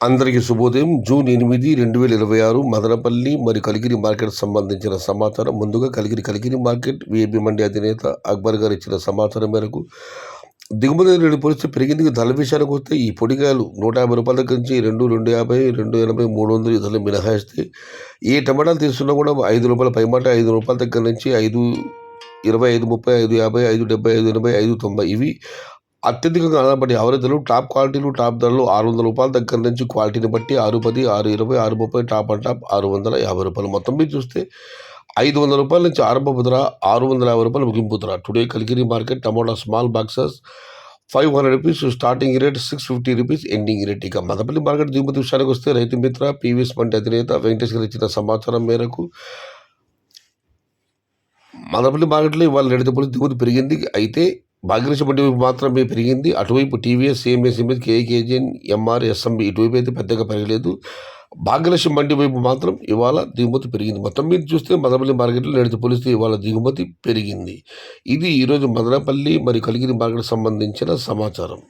అందరికీ శుభోదయం. జూన్ 8, 2026 మదనపల్లి మరియు కలిగిరి మార్కెట్ సంబంధించిన సమాచారం. ముందుగా కలిగిరి మార్కెట్ విఐపి మండి అధినేత అక్బర్ గారు ఇచ్చిన సమాచారం మేరకు దిగుమతి రేటు పరిస్థితి పెరిగింది. ధరల విషయానికి వస్తే ఈ పొడికాయలు ₹150 దగ్గర నుంచి 250, 280, 300 ఈ ధరలు మినహాయిస్తే ఏ టమాటాలు తీసుకున్నా కూడా ₹5 పైమాట, ₹5 దగ్గర నుంచి 5.20, 5.30, 5.50, 5.70, 5.80, 5.90 ఇవి అత్యధికంగా ఆధారపడి ఎవరైతే టాప్ క్వాలిటీలు టాప్ ధరలు ₹600 దగ్గర నుంచి క్వాలిటీని బట్టి 6.10, 6.20, 6.30 టాప్ అండ్ టాప్ ₹650. మొత్తం మీద చూస్తే ₹500 నుంచి ఆరంభపు ధర ₹650 ముగింపు ధర. టుడే కలిగిరి మార్కెట్ టమాటా small boxes ₹500 starting rate, ₹650 ending rate. ఇక మదనపల్లి మార్కెట్ దిగుమతి విషయానికి వస్తే రైతు మిత్ర పీవీఎస్ మండి అధినేత వెంకటేష్ గారు ఇచ్చిన సమాచారం మేరకు మదనపల్లి మార్కెట్లో ఇవాళ రేటు దిగుమతి పెరిగింది. అయితే భాగ్యలక్ష్మి మండి వైపు మాత్రమే పెరిగింది. అటువైపు TVS, CMS, KGN, MR, SMB ఇటువైపు అయితే పెద్దగా పెరగలేదు. భాగ్యలక్ష్మి మండి వైపు మాత్రం ఇవాళ దిగుమతి పెరిగింది. మొత్తం మీద చూస్తే మదనపల్లి మార్కెట్లో నేటితో పోలిస్తే ఇవాళ దిగుమతి పెరిగింది. ఇది ఈరోజు మదనపల్లి మరియు కలిగిరి మార్కెట్ సంబంధించిన సమాచారం.